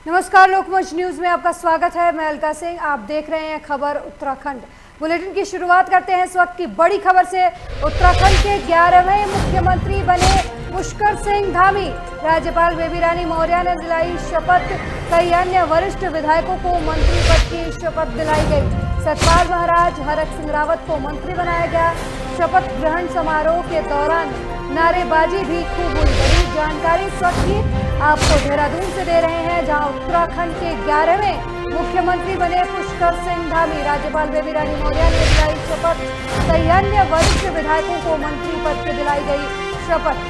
नमस्कार, लोकमंच न्यूज में आपका स्वागत है। मैं अलका सिंह, आप देख रहे हैं खबर उत्तराखंड। बुलेटिन की शुरुआत करते हैं इस वक्त की बड़ी खबर से। उत्तराखंड के 11वें मुख्यमंत्री बने पुष्कर सिंह धामी। राज्यपाल बेबी रानी मौर्य ने दिलाई शपथ। कई अन्य वरिष्ठ विधायकों को मंत्री पद की शपथ दिलाई गई। सतपाल महाराज, हरक सिंह रावत को मंत्री बनाया गया। शपथ ग्रहण समारोह के दौरान नारेबाजी भी खूब हुई। बड़ी जानकारी इस वक्त की आपको देहरादून से दे रहे हैं, जहां उत्तराखंड के 11वें मुख्यमंत्री बने पुष्कर सिंह धामी। राज्यपाल बेबी रानी मौर्य ने दिलाई शपथ। कई अन्य वरिष्ठ विधायकों को मंत्री पद की दिलाई गई शपथ।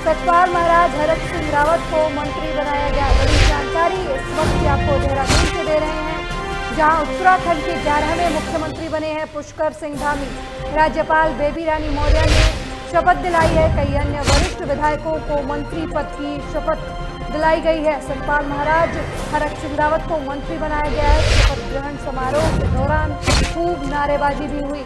सतपाल महाराज, हरक सिंह रावत को मंत्री बनाया गया। बड़ी जानकारी इस वक्त की आपको देहरादून से दे रहे हैं, जहां उत्तराखंड के 11वें मुख्यमंत्री बने हैं पुष्कर सिंह धामी। राज्यपाल बेबी रानी मौर्य ने शपथ दिलाई है। कई अन्य वरिष्ठ विधायकों को मंत्री पद की शपथ दिलाई गई है। सतपाल महाराज, हरक सिंह रावत को मंत्री बनाया गया है। शपथ ग्रहण समारोह के दौरान खूब नारेबाजी भी हुई।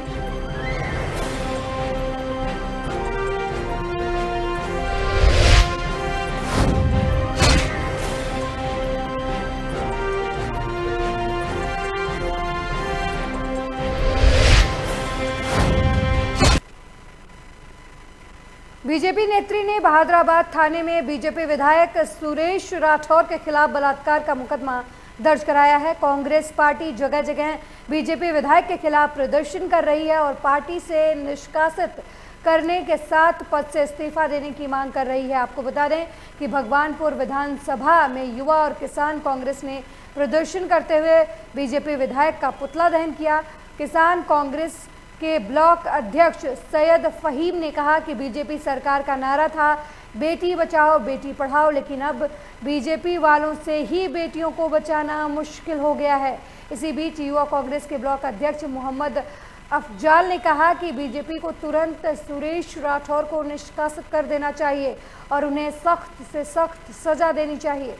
बीजेपी नेत्री ने बहादुराबाद थाने में बीजेपी विधायक सुरेश राठौर के खिलाफ बलात्कार का मुकदमा दर्ज कराया है। कांग्रेस पार्टी जगह जगह बीजेपी विधायक के खिलाफ प्रदर्शन कर रही है और पार्टी से निष्कासित करने के साथ पद से इस्तीफा देने की मांग कर रही है। आपको बता दें कि भगवानपुर विधानसभा में युवा और किसान कांग्रेस ने प्रदर्शन करते हुए बीजेपी विधायक का पुतला दहन किया। किसान कांग्रेस के ब्लॉक अध्यक्ष सैयद फहीम ने कहा कि बीजेपी सरकार का नारा था बेटी बचाओ बेटी पढ़ाओ, लेकिन अब बीजेपी वालों से ही बेटियों को बचाना मुश्किल हो गया है। इसी बीच युवा कांग्रेस के ब्लॉक अध्यक्ष मोहम्मद अफजाल ने कहा कि बीजेपी को तुरंत सुरेश राठौर को निष्कासित कर देना चाहिए और उन्हें सख्त से सख्त सजा देनी चाहिए।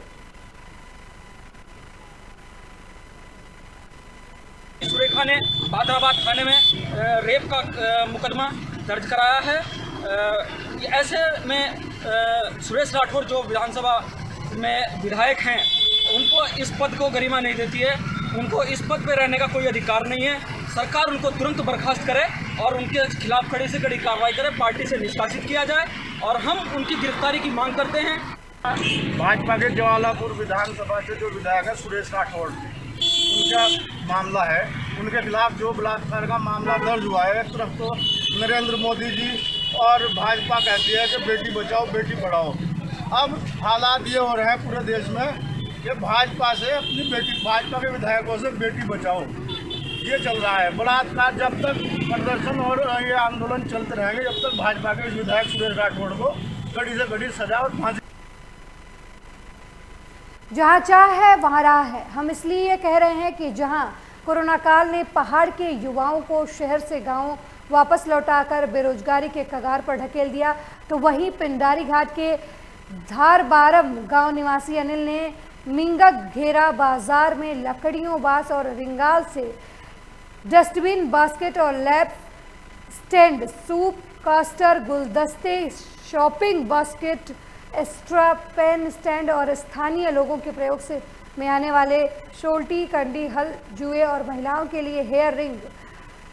सुरेखा ने बहादुराबाद थाने में रेप का मुकदमा दर्ज कराया है। ऐसे में सुरेश राठौर जो विधानसभा में विधायक हैं, उनको इस पद को गरिमा नहीं देती है। उनको इस पद पर रहने का कोई अधिकार नहीं है। सरकार उनको तुरंत बर्खास्त करे और उनके खिलाफ कड़ी से कड़ी कार्रवाई करे, पार्टी से निष्कासित किया जाए और हम उनकी गिरफ्तारी की मांग करते हैं। भाजपा के जवालापुर विधानसभा से जो विधायक है सुरेश राठौर, उनका मामला है, उनके खिलाफ जो बलात्कार का मामला दर्ज हुआ है। एक तरफ तो नरेंद्र मोदी जी और भाजपा कहती है कि बेटी बचाओ बेटी पढ़ाओ। अब हालात ये हो रहे हैं पूरे देश में कि भाजपा से अपनी बेटी, भाजपा के विधायकों से बेटी बचाओ, ये चल रहा है। बलात्कार जब तक प्रदर्शन और ये आंदोलन चलते रहेंगे, जब तक भाजपा के विधायक सुरेश राठौर को कड़ी से कड़ी सजा और फांसी। जहां चाह है वहां राह है। हम इसलिए ये कह रहे हैं कि जहां कोरोना काल ने पहाड़ के युवाओं को शहर से गांव वापस लौटाकर बेरोजगारी के कगार पर ढकेल दिया, तो वहीं पिंडारी घाट के धारबारम गांव निवासी अनिल ने मिंगक घेरा बाजार में लकड़ियों, बांस और रिंगाल से डस्टबिन, बास्केट और लैंप स्टैंड, सूप कास्टर, गुलदस्ते, shopping basket, extra pen stand और स्थानीय लोगों के प्रयोग से में आने वाले शोल्टी, कंडी, हल, जुए और महिलाओं के लिए हेयर रिंग,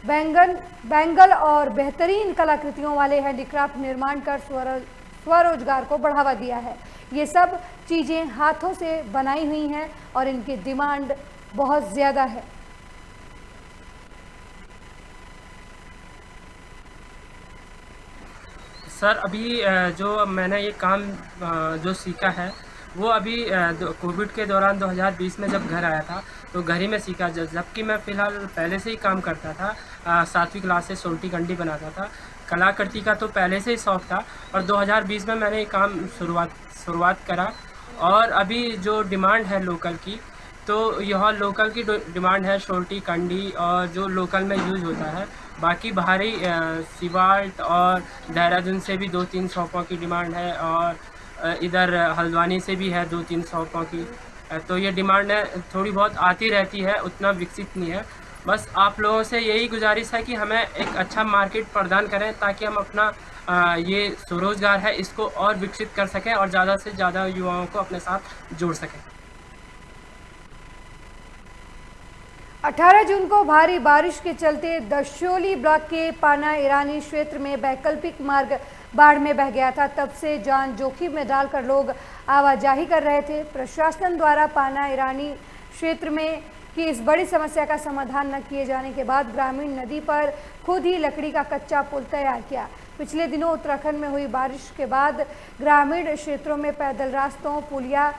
बैंगल और बेहतरीन कलाकृतियों वाले हैंडीक्राफ्ट निर्माण कर स्वरोजगार को बढ़ावा दिया है। ये सब चीज़ें हाथों से बनाई हुई हैं और इनकी डिमांड बहुत ज़्यादा है। सर, अभी जो मैंने ये काम जो सीखा है वो अभी कोविड के दौरान 2020 में जब घर आया था तो घर ही में सीखा, जबकि मैं फ़िलहाल पहले से ही काम करता था। 7वीं क्लास से सोल्टी कंडी बनाता था। कलाकृति का तो पहले से ही शौक़ था और 2020 में मैंने ये काम शुरुआत करा। और अभी जो डिमांड है लोकल की, तो यह लोकल की डिमांड है शोल्टी कंडी और जो लोकल में यूज़ होता है। बाकी बाहरी सिवाल्ट और देहरादून से भी 2-3 शॉपों की डिमांड है और इधर हल्द्वानी से भी है 2-3 शॉपों की। तो ये डिमांड है, थोड़ी बहुत आती रहती है, उतना विकसित नहीं है। बस आप लोगों से यही गुजारिश है कि हमें एक अच्छा मार्केट प्रदान करें ताकि हम अपना ये स्वरोजगार है इसको और विकसित कर सकें और ज़्यादा से ज़्यादा युवाओं को अपने साथ जोड़ सकें। 18 जून को भारी बारिश के चलते दशोली ब्लॉक के पाना ईरानी क्षेत्र में वैकल्पिक मार्ग बाढ़ में बह गया था। तब से जान जोखिम में डालकर लोग आवाजाही कर रहे थे। प्रशासन द्वारा पाना ईरानी क्षेत्र में की इस बड़ी समस्या का समाधान न किए जाने के बाद ग्रामीण नदी पर खुद ही लकड़ी का कच्चा पुल तैयार किया। पिछले दिनों उत्तराखंड में हुई बारिश के बाद ग्रामीण क्षेत्रों में पैदल रास्तों, पुलिया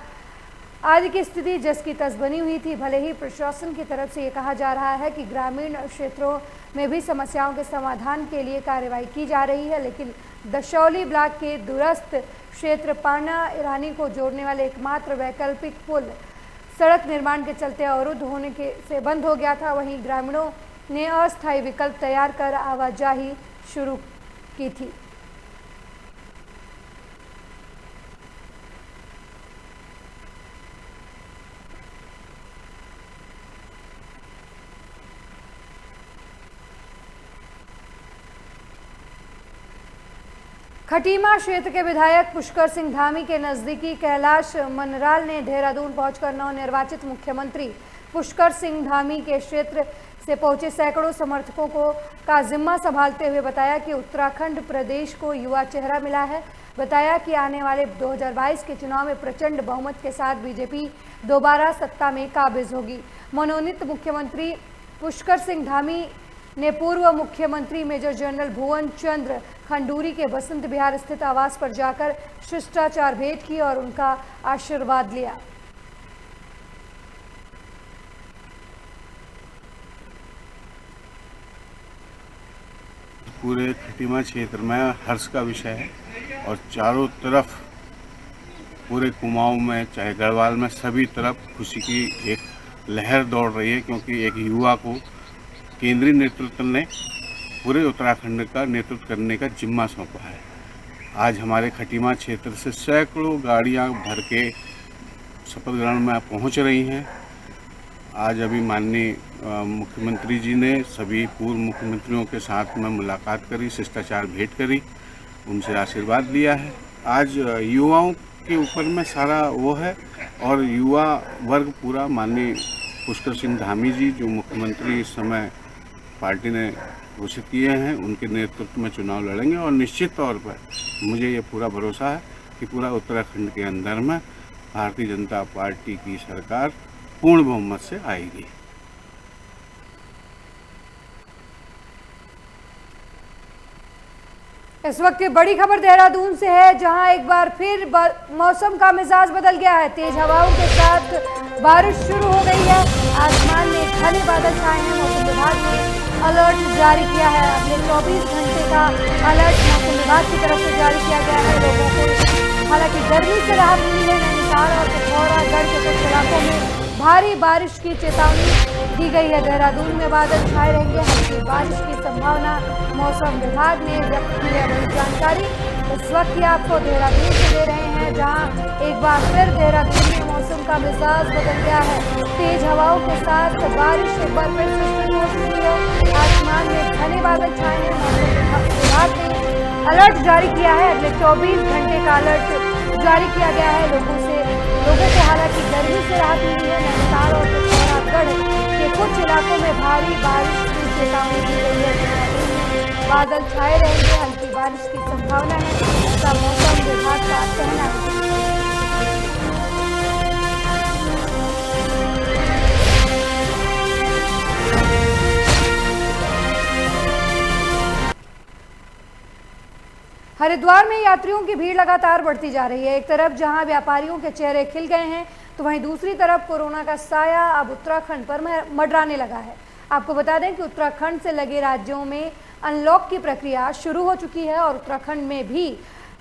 आदि की स्थिति जस की तस बनी हुई थी। भले ही प्रशासन की तरफ से ये कहा जा रहा है कि ग्रामीण क्षेत्रों में भी समस्याओं के समाधान के लिए कार्रवाई की जा रही है, लेकिन दशौली ब्लॉक के दूरस्थ क्षेत्र पाना ईरानी को जोड़ने वाले एकमात्र वैकल्पिक पुल सड़क निर्माण के चलते अवरुद्ध होने से बंद हो गया था। वहीं ग्रामीणों ने अस्थायी विकल्प तैयार कर आवाजाही शुरू की थी। खटीमा क्षेत्र के विधायक पुष्कर सिंह धामी के नजदीकी कैलाश मनराल ने देहरादून पहुंचकर नवनिर्वाचित मुख्यमंत्री पुष्कर सिंह धामी के क्षेत्र से पहुंचे सैकड़ों समर्थकों का जिम्मा संभालते हुए बताया कि उत्तराखंड प्रदेश को युवा चेहरा मिला है। बताया कि आने वाले 2022 के चुनाव में प्रचंड बहुमत के साथ बीजेपी दोबारा सत्ता में काबिज होगी। मनोनीत मुख्यमंत्री पुष्कर सिंह धामी ने पूर्व मुख्यमंत्री मेजर जनरल भुवन चंद्र खंडूरी के बसंत विहार स्थित आवास पर जाकर शिष्टाचार भेंट की और उनका आशीर्वाद लिया। पूरे खटीमा क्षेत्र में हर्ष का विषय है और चारों तरफ पूरे कुमाऊं में, चाहे गढ़वाल में, सभी तरफ खुशी की एक लहर दौड़ रही है, क्योंकि एक युवा को केंद्रीय नेतृत्व ने पूरे उत्तराखंड का नेतृत्व करने का जिम्मा सौंपा है। आज हमारे खटीमा क्षेत्र से सैकड़ों गाड़ियां भर के शपथ ग्रहण में पहुंच रही हैं। आज अभी माननीय मुख्यमंत्री जी ने सभी पूर्व मुख्यमंत्रियों के साथ में मुलाकात करी, शिष्टाचार भेंट करी, उनसे आशीर्वाद लिया है। आज युवाओं के ऊपर में सारा वो है और युवा वर्ग पूरा माननीय पुष्कर सिंह धामी जी जो मुख्यमंत्री इस समय पार्टी ने घोषित किए हैं, उनके नेतृत्व में चुनाव लड़ेंगे और निश्चित तौर पर मुझे ये पूरा भरोसा है कि पूरा उत्तराखंड के अंदर में भारतीय जनता पार्टी की सरकार पूर्ण बहुमत से आएगी। इस वक्त की बड़ी खबर देहरादून से है, जहां एक बार फिर मौसम का मिजाज बदल गया है। तेज हवाओं के साथ बारिश शुरू हो गई है। आसमान में घने बादल छाए हैं। मौसम विभाग ने अलर्ट जारी किया है। अगले 24 घंटे का अलर्ट मौसम विभाग की तरफ से जारी किया गया है। लोगों को हालांकि गर्मी से राहत मिली है। नैनीताल और पिथौरागढ़ के कुछ इलाकों में भारी बारिश की चेतावनी दी गई है। देहरादून में बादल छाए रहेंगे। हल्की बारिश की संभावना मौसम विभाग ने व्यक्त की है। बड़ी जानकारी इस वक्त ही आपको देहरादून से दे रहे हैं, जहां एक बार फिर देहरादून में मौसम का मिजाज बदल गया है। तेज हवाओं के साथ बारिश एक बार फिर से शुरू हो चुकी है। आसमान में घने बादल छाए हैं। मौसम विभाग ने अलर्ट जारी किया है। अगले 24 घंटे का अलर्ट जारी किया गया है। लोगों को हालांकि गर्मी से राहत मिली है। नैनीताल और पिथौरागढ़ के कुछ इलाकों में भारी बारिश की चेतावनी दी गई है। बादल छाए रहेंगे। हल्की बारिश की संभावना है, ऐसा मौसम विभाग का कहना है। हरिद्वार में यात्रियों की भीड़ लगातार बढ़ती जा रही है। एक तरफ जहां व्यापारियों के चेहरे खिल गए हैं, तो वहीं दूसरी तरफ कोरोना का साया अब उत्तराखंड पर मंडराने लगा है। आपको बता दें कि उत्तराखंड से लगे राज्यों में अनलॉक की प्रक्रिया शुरू हो चुकी है और उत्तराखंड में भी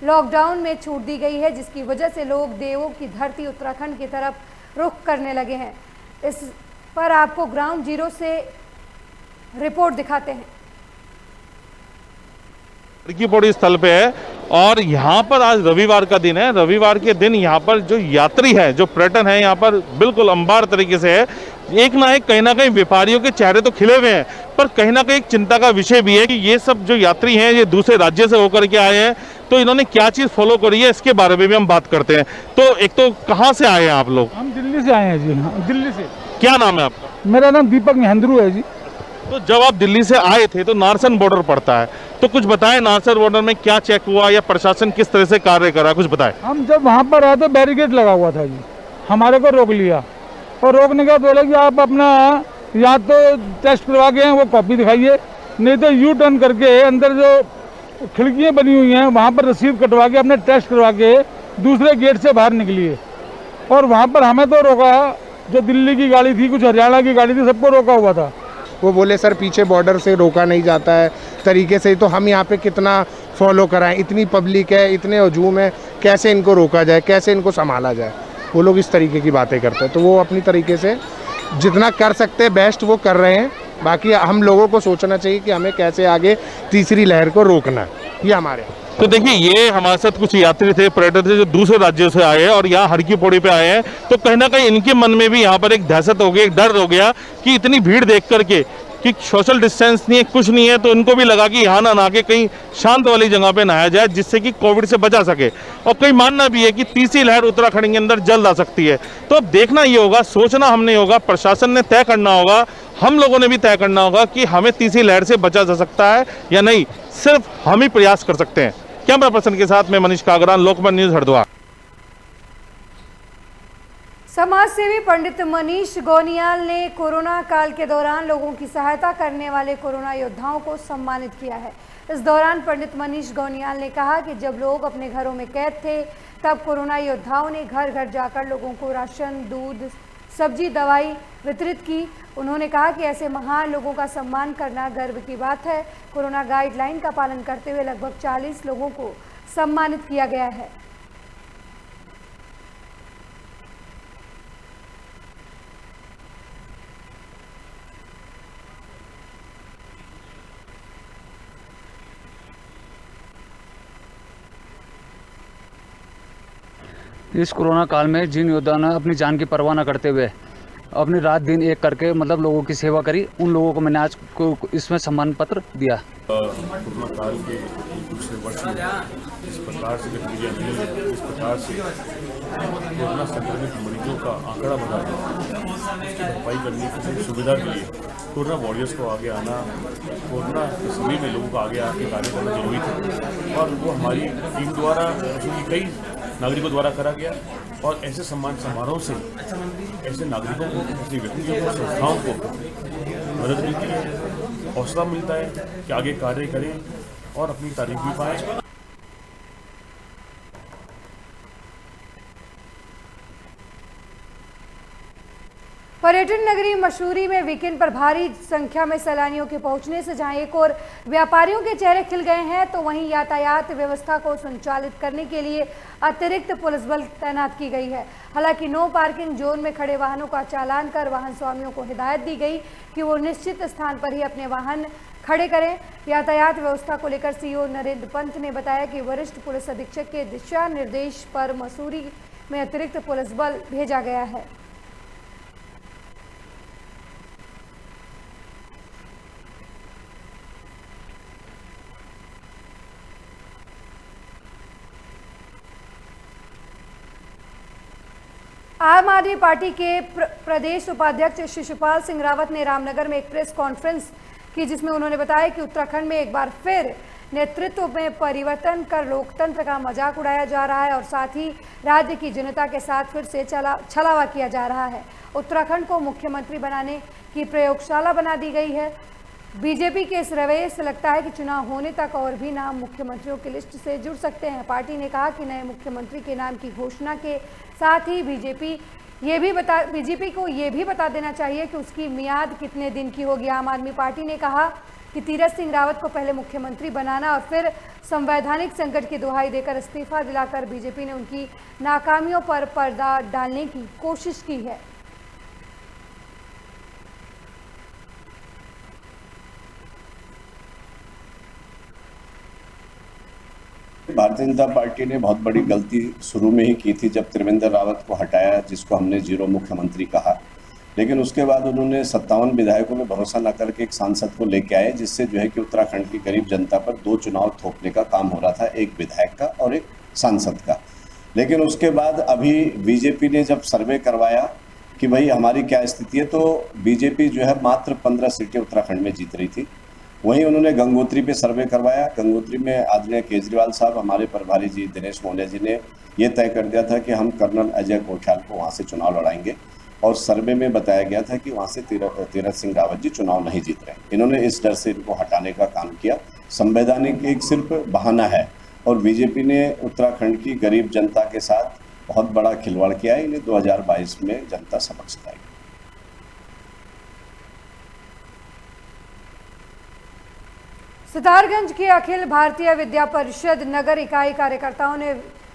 लॉकडाउन में छूट दी गई है, जिसकी वजह से लोग देवों की धरती उत्तराखंड की तरफ रुख करने लगे हैं। इस पर आपको ग्राउंड जीरो से रिपोर्ट दिखाते हैं। की पौड़ी स्थल पे है और यहाँ पर आज रविवार का दिन है। रविवार के दिन यहाँ पर जो यात्री है, जो पर्यटन है, यहाँ पर बिल्कुल अंबार तरीके से है। एक ना एक कहीं ना कहीं व्यापारियों के चेहरे तो खिले हुए हैं, पर कहीं ना कहीं एक चिंता का विषय भी है कि ये सब जो यात्री हैं ये दूसरे राज्य से होकर के आए हैं, तो इन्होंने क्या चीज़ फॉलो करी है इसके बारे में भी हम बात करते हैं। तो एक तो कहाँ से आए हैं आप लोग? हम दिल्ली से आए हैं जी। हाँ, दिल्ली से। क्या नाम है आपका? मेरा नाम दीपक महेंद्रू है जी। तो जब आप दिल्ली से आए थे तो नारसन बॉर्डर पड़ता है, तो कुछ बताएं नारसन बॉर्डर में क्या चेक हुआ या प्रशासन किस तरह से कार्य करा, कुछ बताएं। हम जब वहाँ पर आए तो बैरिकेड लगा हुआ था जी, हमारे को रोक लिया और रोकने के बाद बोले कि आप अपना या तो टेस्ट करवा के हैं वो कॉपी दिखाइए, नहीं तो यू टर्न करके अंदर जो खिड़कियाँ बनी हुई हैं वहाँ पर रसीद कटवा के अपने टेस्ट करवा के दूसरे गेट से बाहर निकलिए। और वहाँ पर हमें तो रोका, जो दिल्ली की गाड़ी थी, कुछ हरियाणा की गाड़ी थी, सबको रोका हुआ था। वो बोले सर पीछे बॉर्डर से रोका नहीं जाता है तरीके से, तो हम यहाँ पे कितना फॉलो कराएं, इतनी पब्लिक है, इतने हजूम है, कैसे इनको रोका जाए, कैसे इनको संभाला जाए। वो लोग इस तरीके की बातें करते हैं। तो वो अपनी तरीके से जितना कर सकते हैं बेस्ट वो कर रहे हैं। बाकी हम लोगों को सोचना चाहिए कि हमें कैसे आगे तीसरी लहर को रोकना है, ये हमारे। तो देखिए ये हमारे साथ कुछ यात्री थे, पर्यटक थे जो दूसरे राज्यों से आए हैं और यहाँ हरकी पौड़ी पे आए हैं, तो कहीं ना कहीं इनके मन में भी यहाँ पर एक दहशत हो गई, एक डर हो गया कि इतनी भीड़ देख करके कि सोशल डिस्टेंस नहीं है, कुछ नहीं है, तो इनको भी लगा कि यहाँ ना के कहीं शांत वाली जगह पे नहाया जाए जिससे कि कोविड से बचा सके। और कई मानना भी है कि तीसरी लहर उत्तराखंड के अंदर जल्द आ सकती है। तो अब देखना ये होगा, सोचना हमने होगा, प्रशासन ने तय करना होगा, हम लोगों ने भी तय करना होगा कि हमें तीसरी लहर से बचा जा सकता है या नहीं, सिर्फ हम ही प्रयास कर सकते हैं। कैमरा पर्सन के साथ मैं मनीष कागरान, लोकमत न्यूज, हरिद्वार। समाज सेवी पंडित मनीष गोनियाल ने कोरोना काल के दौरान लोगों की सहायता करने वाले कोरोना योद्धाओं को सम्मानित किया है। इस दौरान पंडित मनीष गोनियाल ने कहा कि जब लोग अपने घरों में कैद थे तब कोरोना योद्धाओं ने घर घर जाकर लोगों को राशन, दूध, सब्जी, दवाई वितरित की। उन्होंने कहा कि ऐसे महान लोगों का सम्मान करना गर्व की बात है। कोरोना गाइडलाइन का पालन करते हुए लगभग 40 लोगों को सम्मानित किया गया है। इस कोरोना काल में जिन योद्धाओं ने अपनी जान की परवाह न करते हुए अपनी रात दिन एक करके मतलब लोगों की सेवा करी, उन लोगों को मैंने आज को इसमें सम्मान पत्र दिया। कोरोना काल के दूसरे वर्ष में इस प्रकार से गतिविधियाँ मिली है, इस प्रकार से कोरोना संक्रमित मरीजों का आंकड़ा बढ़ा है, उसकी भरपाई करने की सुविधा के लिए कोरोना वॉरियर्स को आगे आना, कोरोना के समय में लोगों को आगे आके कार्य करना जरूरी था। और वो हमारी टीम द्वारा, कई नागरिकों द्वारा करा गया। और ऐसे सम्मान समारोह से ऐसे नागरिकों को, ऐसे व्यक्तियों को, संस्थाओं को मदद मिलती है, हौसला मिलता है कि आगे कार्य करें और अपनी तारीफ भी पाएं। पर्यटन नगरी मसूरी में वीकेंड पर भारी संख्या में सैलानियों के पहुंचने से जहां एक और व्यापारियों के चेहरे खिल गए हैं, तो वहीं यातायात व्यवस्था को संचालित करने के लिए अतिरिक्त पुलिस बल तैनात की गई है। हालांकि नो पार्किंग जोन में खड़े वाहनों का चालान कर वाहन स्वामियों को हिदायत दी गई कि वो निश्चित स्थान पर ही अपने वाहन खड़े करें। यातायात व्यवस्था को लेकर सीओ नरेंद्र पंत ने बताया कि वरिष्ठ पुलिस अधीक्षक के दिशा निर्देश पर मसूरी में अतिरिक्त पुलिस बल भेजा गया है। आम आदमी पार्टी के प्रदेश उपाध्यक्ष शिशुपाल सिंह रावत ने रामनगर में एक प्रेस कॉन्फ्रेंस की, जिसमें उन्होंने बताया कि उत्तराखंड में एक बार फिर नेतृत्व में परिवर्तन कर लोकतंत्र का मजाक उड़ाया जा रहा है और साथ ही राज्य की जनता के साथ फिर से छलावा किया जा रहा है। उत्तराखंड को मुख्यमंत्री बनाने की प्रयोगशाला बना दी गई है। बीजेपी के इस रवैये से लगता है कि चुनाव होने तक और भी नाम मुख्यमंत्रियों की लिस्ट से जुड़ सकते हैं। पार्टी ने कहा कि नए मुख्यमंत्री के नाम की घोषणा के साथ ही बीजेपी को ये भी बता देना चाहिए कि उसकी मियाद कितने दिन की होगी। आम आदमी पार्टी ने कहा कि तीरथ सिंह रावत को पहले मुख्यमंत्री बनाना और फिर संवैधानिक संकट की दुहाई देकर इस्तीफा दिलाकर बीजेपी ने उनकी नाकामियों पर पर्दा डालने की कोशिश की है। भारतीय जनता पार्टी ने बहुत बड़ी गलती शुरू में ही की थी जब त्रिवेंद्र रावत को हटाया, जिसको हमने जीरो मुख्यमंत्री कहा। लेकिन उसके बाद उन्होंने 57 विधायकों में भरोसा न करके एक सांसद को लेके आए, जिससे जो है कि उत्तराखंड की गरीब जनता पर 2 चुनाव थोपने का काम हो रहा था, एक विधायक का और एक सांसद का। लेकिन उसके बाद अभी बीजेपी ने जब सर्वे करवाया कि भाई हमारी क्या स्थिति है। तो बीजेपी जो है मात्र 15 सीटें उत्तराखंड में जीत रही थी। वहीं उन्होंने गंगोत्री पे सर्वे करवाया। गंगोत्री में आदरणीय केजरीवाल साहब, हमारे प्रभारी जी दिनेश मोहनिया जी ने ये तय कर दिया था कि हम कर्नल अजय कोठाल को वहाँ से चुनाव लड़ाएंगे, और सर्वे में बताया गया था कि वहाँ से तीरथ सिंह रावत जी चुनाव नहीं जीत रहे। इन्होंने इस डर से इनको हटाने का काम किया। संवैधानिक एक सिर्फ बहाना है, और बीजेपी ने उत्तराखंड की गरीब जनता के साथ बहुत बड़ा खिलवाड़ किया है। इन्हें 2022 में जनता सबक सिखाएगी। सितारगंज की अखिल भारतीय विद्या परिषद नगर इकाई कार्यकर्ताओं ने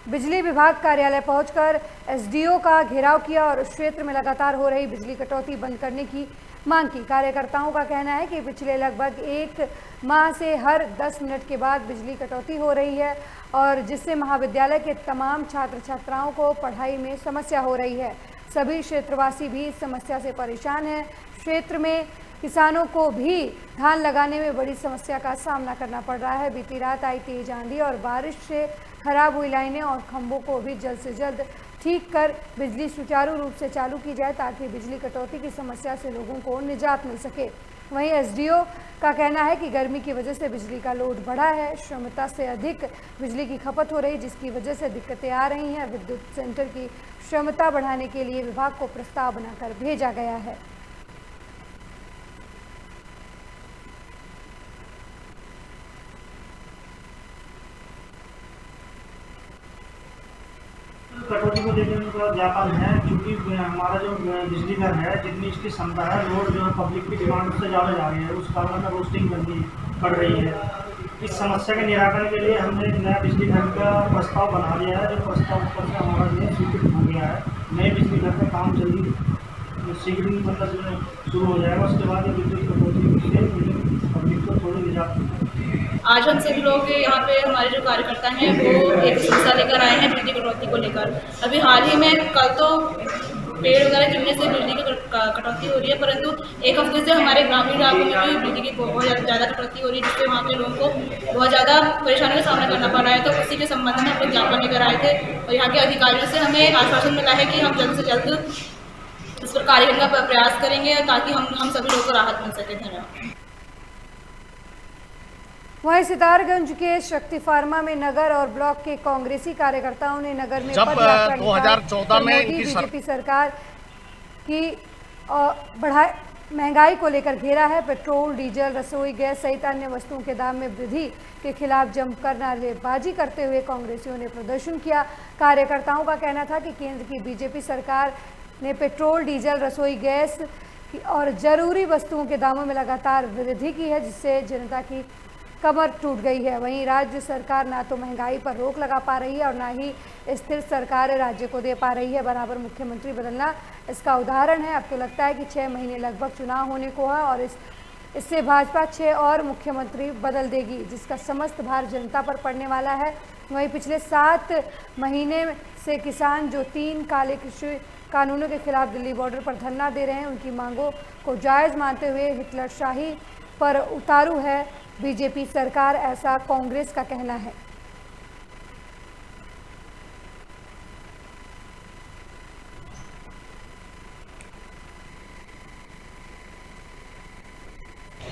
बिजली विभाग कार्यालय पहुंचकर एसडीओ का घेराव किया और उस क्षेत्र में लगातार हो रही बिजली कटौती बंद करने की मांग की। कार्यकर्ताओं का कहना है कि पिछले लगभग 1 माह से हर 10 मिनट के बाद बिजली कटौती हो रही है, और जिससे महाविद्यालय के तमाम छात्र छात्राओं को पढ़ाई में समस्या हो रही है। सभी क्षेत्रवासी भी इस समस्या से परेशान हैं। क्षेत्र में किसानों को भी धान लगाने में बड़ी समस्या का सामना करना पड़ रहा है। बीती रात आई तेज आंधी और बारिश से खराब हुई लाइनें और खंभों को भी जल्द से जल्द ठीक कर बिजली सुचारू रूप से चालू की जाए, ताकि बिजली कटौती की समस्या से लोगों को निजात मिल सके। वहीं एसडीओ का कहना है कि गर्मी की वजह से बिजली का लोड बढ़ा है, क्षमता से अधिक बिजली की खपत हो रही, जिसकी वजह से दिक्कतें आ रही हैं। विद्युत सेंटर की क्षमता बढ़ाने के लिए विभाग को प्रस्ताव बनाकर भेजा गया है। कटौती को लेकर उनका ज्ञापन है, क्योंकि हमारा जो बिजली घर है, जितनी इसकी क्षमता है, लोड जो है पब्लिक की डिमांड उससे ज़्यादा जा रही है, उस कारण में रोस्टिंग करनी पड़ रही है। इस समस्या के निराकरण के लिए हमने एक नया बिजली घर का प्रस्ताव बना लिया है, जो प्रस्ताव ऊपर से हमारा जो है स्वीकृत हो गया है। नए बिजली घर का काम जल्दी शीघ्र मतलब शुरू हो जाएगा। उसके बाद विद्युत कटौती से पब्लिक को थोड़ी निजात। आज हम सभी लोग यहाँ पे हमारे जो कार्यकर्ता हैं वो एक समस्या लेकर आए हैं बिजली कटौती को लेकर। अभी हाल ही में कल तो पेड़ वगैरह गिरने से बिजली की कटौती हो रही है, परंतु एक हफ्ते से हमारे ग्रामीण इलाकों में भी बिजली की बहुत ज़्यादा कटौती हो रही है, जिससे वहाँ के लोगों को बहुत ज़्यादा परेशानियों का सामना करना पड़ रहा है। तो उसी के संबंध में हम लोग ज्ञापन लेकर आए थे, और यहाँ के अधिकारियों से हमें आश्वासन मिला है कि हम जल्द से जल्द इस पर कार्य करने का प्रयास करेंगे, ताकि हम सभी लोगों को राहत मिल सके। धन्यवाद। वहीं सितारगंज के शक्ति फार्मा में नगर और ब्लॉक के कांग्रेसी कार्यकर्ताओं ने नगर में जब 2014 में इनकी बीजेपी सरकार की महंगाई को लेकर घेरा है। पेट्रोल, डीजल, रसोई गैस सहित अन्य वस्तुओं के दाम में वृद्धि के खिलाफ जमकर नारेबाजी करते हुए कांग्रेसियों ने प्रदर्शन किया। कार्यकर्ताओं का कहना था कि केंद्र की बीजेपी सरकार ने पेट्रोल, डीजल, रसोई गैस और जरूरी वस्तुओं के दामों में लगातार वृद्धि की है, जिससे जनता की कमर टूट गई है। वहीं राज्य सरकार ना तो महंगाई पर रोक लगा पा रही है और ना ही स्थिर सरकार राज्य को दे पा रही है। बराबर मुख्यमंत्री बदलना इसका उदाहरण है। अब तो लगता है कि 6 महीने लगभग चुनाव होने को है और इससे भाजपा 6 और मुख्यमंत्री बदल देगी, जिसका समस्त भार जनता पर पड़ने वाला है। वहीं पिछले 7 महीने से किसान जो 3 काले कृषि कानूनों के खिलाफ दिल्ली बॉर्डर पर धरना दे रहे हैं, उनकी मांगों को जायज़ मानते हुए हिटलरशाही पर उतारू है बीजेपी सरकार, ऐसा कांग्रेस का कहना है।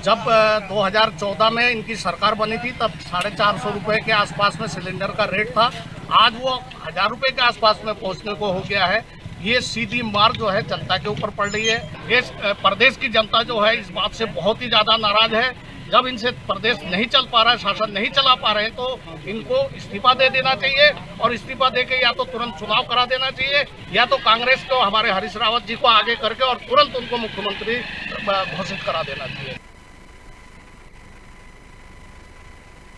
जब 2014 में इनकी सरकार बनी थी तब 450 रुपये के आसपास में सिलेंडर का रेट था। आज वो 1000 रुपये के आसपास में पहुंचने को हो गया है। ये सीधी मार जो है जनता के ऊपर पड़ रही है। ये प्रदेश की जनता जो है इस बात से बहुत ही ज़्यादा नाराज है। जब इनसे प्रदेश नहीं चल पा रहा है, शासन नहीं चला पा रहे हैं, तो इनको इस्तीफा दे देना चाहिए और इस्तीफा देके या तो तुरंत चुनाव करा देना चाहिए या तो कांग्रेस को, हमारे हरीश रावत जी को आगे करके और तुरंत उनको मुख्यमंत्री घोषित करा देना चाहिए।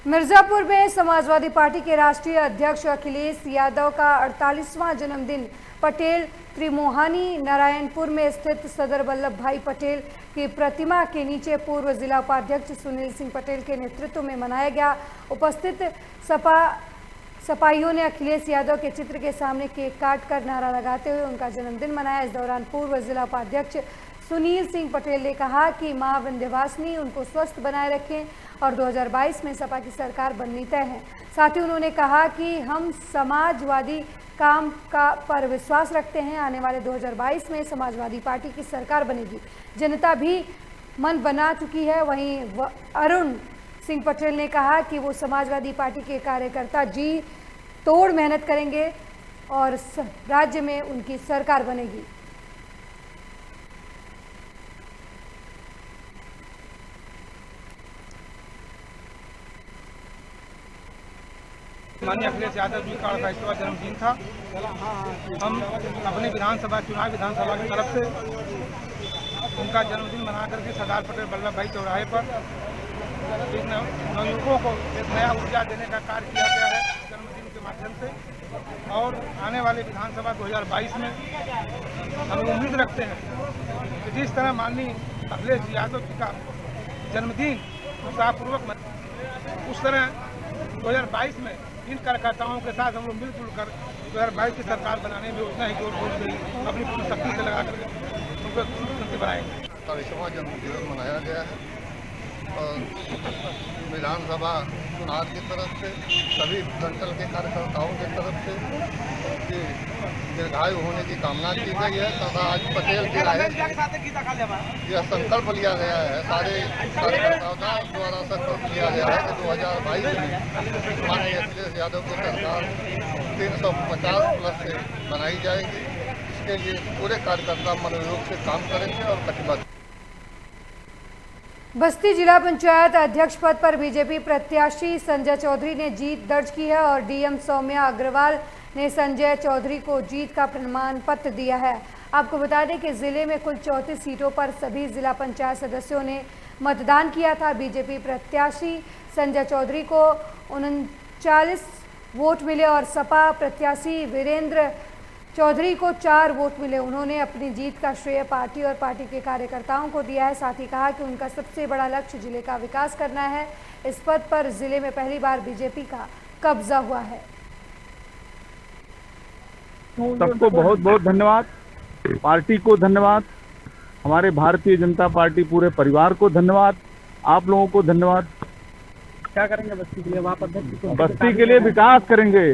मिर्जापुर में समाजवादी पार्टी के राष्ट्रीय अध्यक्ष अखिलेश यादव का 48वां जन्मदिन पटेल त्रिमोहानी नारायणपुर में स्थित सरदार वल्लभ भाई पटेल की प्रतिमा के नीचे पूर्व जिला उपाध्यक्ष सुनील सिंह पटेल के नेतृत्व में मनाया गया। उपस्थित सपाहियों ने अखिलेश यादव के चित्र के सामने केक काटकर नारा लगाते हुए उनका जन्मदिन मनाया। इस दौरान पूर्व जिला उपाध्यक्ष सुनील सिंह पटेल ने कहा कि मां विंध्यवासिनी उनको स्वस्थ बनाए रखें और 2022 में सपा की सरकार बननी तय है। साथ ही उन्होंने कहा कि हम समाजवादी काम का पर विश्वास रखते हैं। आने वाले 2022 में समाजवादी पार्टी की सरकार बनेगी। जनता भी मन बना चुकी है। वहीं अरुण सिंह पटेल ने कहा कि वो समाजवादी पार्टी के कार्यकर्ता जी तोड़ मेहनत करेंगे और राज्य में उनकी सरकार बनेगी। माननीय अखिलेश यादव जी का 28वां जन्मदिन था। हम अपने विधानसभा की तरफ से उनका जन्मदिन मना करके सरदार पटेल वल्लभ भाई चौराहे पर नवयुवकों को एक नया ऊर्जा देने का कार्य किया गया है जन्मदिन के माध्यम से। और आने वाले विधानसभा 2022 में हम उम्मीद रखते हैं कि जिस तरह माननीय अखिलेश यादव जी का जन्मदिन उत्साहपूर्वक उस तरह 2022 में इन कार्यकर्ताओं के साथ हम लोग मिलजुल कर 2022 की सरकार बनाने में उतना ही जोर से अपनी पूरी शक्ति से लगा कर उनको मुख्यमंत्री बनाएंगे। 28वां जन्मदिन मनाया गया है और विधानसभा चुनाव की तरफ से सभी दंतल के कार्यकर्ताओं की तरफ से उनकी दीर्घायु होने की कामना की गई है तथा आज पटेल जी आए यह संकल्प लिया गया है, सारे कार्यकर्ताओं द्वारा संकल्प लिया गया है कि 2022 में माननीय अखिलेश यादव की सरकार 350 प्लस से बनाई जाएगी। इसके लिए पूरे कार्यकर्ता मनोयोग से काम करेंगे और कटिबद्ध। बस्ती जिला पंचायत अध्यक्ष पद पर बीजेपी प्रत्याशी संजय चौधरी ने जीत दर्ज की है और डीएम सौम्या अग्रवाल ने संजय चौधरी को जीत का प्रमाण पत्र दिया है। आपको बता दें कि जिले में कुल 34 सीटों पर सभी जिला पंचायत सदस्यों ने मतदान किया था। बीजेपी प्रत्याशी संजय चौधरी को 39 वोट मिले और सपा प्रत्याशी वीरेंद्र चौधरी को 4 वोट मिले। उन्होंने अपनी जीत का श्रेय पार्टी और पार्टी के कार्यकर्ताओं को दिया है। साथ ही कहा कि उनका सबसे बड़ा लक्ष्य जिले का विकास करना है। इस पद पर जिले में पहली बार बीजेपी का कब्जा हुआ है। सबको बहुत बहुत धन्यवाद, पार्टी को धन्यवाद, हमारे भारतीय जनता पार्टी पूरे परिवार को धन्यवाद, आप लोगों को धन्यवाद। क्या करेंगे बस्ती के लिए? वहाँ पर बस्ती के लिए विकास करेंगे।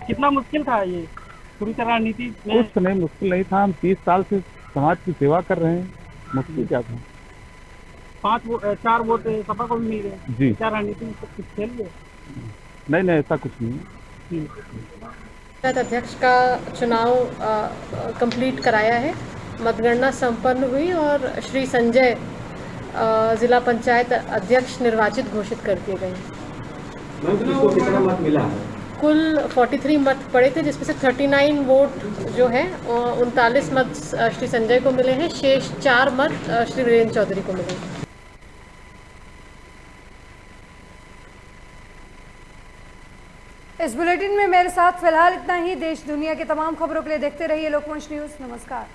कितना मुश्किल था ये शुरू से रणनीति? कुछ नहीं मुश्किल नहीं था, हम 30 साल से समाज की सेवा कर रहे हैं, मुश्किल क्या था। 4 वोट सपा को भी मिल गए जी। क्या रणनीति में कुछ खेल गए? नहीं ऐसा कुछ नहीं। पंचायत अध्यक्ष का चुनाव कंप्लीट कराया है, मतगणना संपन्न हुई और श्री संजय जिला पंचायत अध्यक्ष निर्वाचित घोषित कर दिए गए। कितना मत मिला है? कुल 43 मत पड़े थे, जिसमें से 39 वोट जो है 39 मत श्री संजय को मिले हैं, शेष 4 मत श्री वीरेंद्र चौधरी को मिले हैं। इस बुलेटिन में मेरे साथ फिलहाल इतना ही। देश दुनिया की तमाम खबरों के लिए देखते रहिए लोकमंच न्यूज़। नमस्कार।